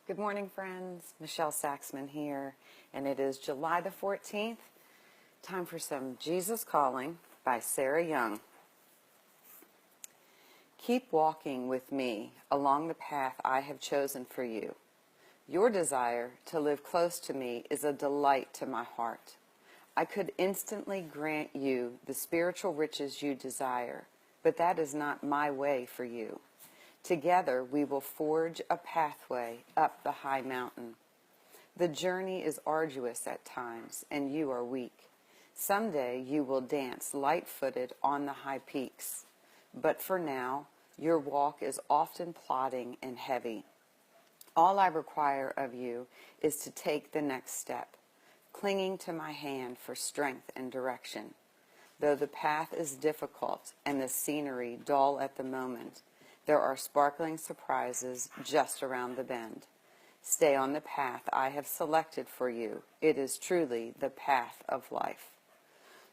Good morning, friends. Michelle Saxman here, and it is July the 14th. Time for some Jesus Calling by Sarah Young. Keep walking with me along the path I have chosen for you. Your desire to live close to me is a delight to my heart. I could instantly grant you the spiritual riches you desire, but that is not my way for you. Together we will forge a pathway up the high mountain. The journey is arduous at times, and you are weak. Someday you will dance light-footed on the high peaks. But for now, your walk is often plodding and heavy. All I require of you is to take the next step, clinging to my hand for strength and direction. Though the path is difficult and the scenery dull at the moment, there are sparkling surprises just around the bend. Stay on the path I have selected for you. It is truly the path of life.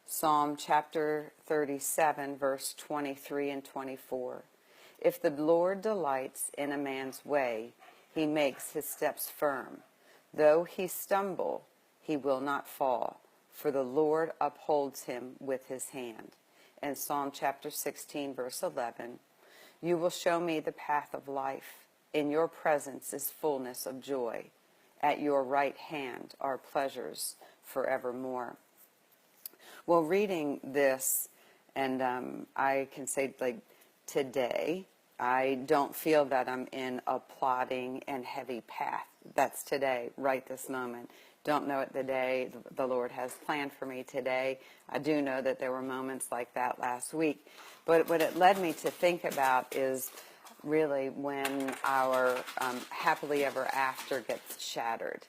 Psalm chapter 37, verse 23 and 24. If the Lord delights in a man's way, he makes his steps firm. Though he stumble, he will not fall, for the Lord upholds him with his hand. And Psalm chapter 16, verse 11. You will show me the path of life. In your presence is fullness of joy. At your right hand are pleasures forevermore. Well, reading this, and I can say, today, I don't feel that I'm in a plodding and heavy path. That's today, right this moment. Don't know it the day the Lord has planned for me today. I do know that there were moments like that last week. But what it led me to think about is really when our happily ever after gets shattered.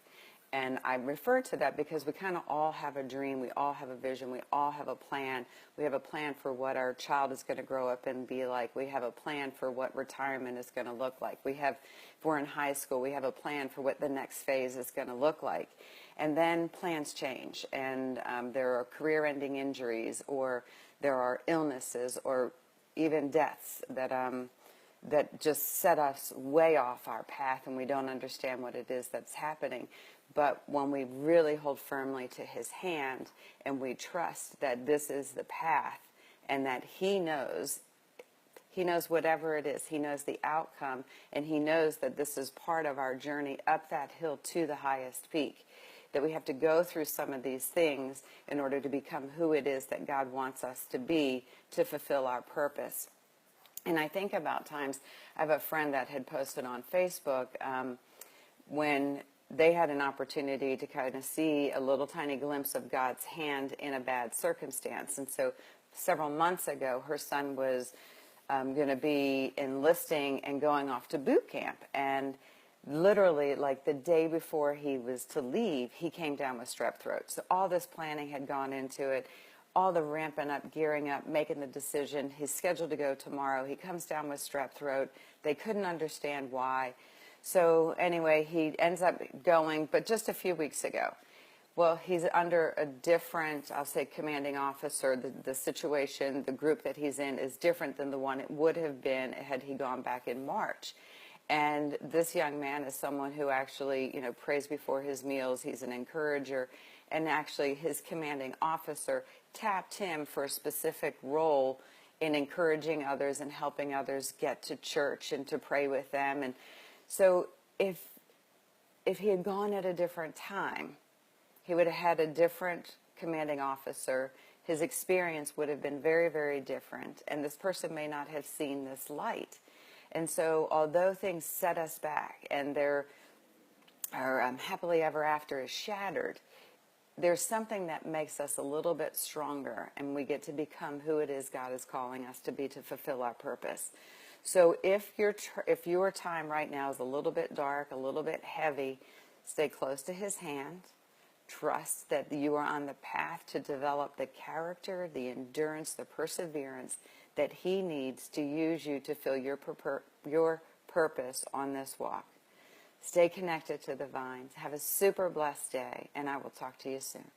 And I refer to that because we kind of all have a dream, we all have a vision, we all have a plan. We have a plan for what our child is going to grow up and be like. We have a plan for what retirement is going to look like. If we're in high school, we have a plan for what the next phase is going to look like. And then plans change, and there are career-ending injuries, or there are illnesses, or even deaths that just set us way off our path, and we don't understand what it is that's happening. But when we really hold firmly to his hand and we trust that this is the path and that he knows whatever it is, he knows the outcome, and he knows that this is part of our journey up that hill to the highest peak, that we have to go through some of these things in order to become who it is that God wants us to be to fulfill our purpose. And I think about times, I have a friend that had posted on Facebook when they had an opportunity to kind of see a little tiny glimpse of God's hand in a bad circumstance. And so several months ago, her son was going to be enlisting and going off to boot camp. And literally, like the day before he was to leave, he came down with strep throat. So all this planning had gone into it, all the ramping up, gearing up, making the decision. He's scheduled to go tomorrow. He comes down with strep throat. They couldn't understand why. So anyway, he ends up going, but just a few weeks ago. Well, he's under a different, I'll say, commanding officer. The situation, the group that he's in is different than the one it would have been had he gone back in March. And this young man is someone who actually, prays before his meals. He's an encourager. And actually, his commanding officer tapped him for a specific role in encouraging others and helping others get to church and to pray with them. And so if he had gone at a different time, he would have had a different commanding officer. His experience would have been very, very different. And this person may not have seen this light. And so although things set us back and our happily ever after is shattered, there's something that makes us a little bit stronger, and we get to become who it is God is calling us to be to fulfill our purpose. So if your time right now is a little bit dark, a little bit heavy, stay close to his hand. Trust that you are on the path to develop the character, the endurance, the perseverance that he needs to use you to fill your purpose on this walk. Stay connected to the vines. Have a super blessed day, and I will talk to you soon.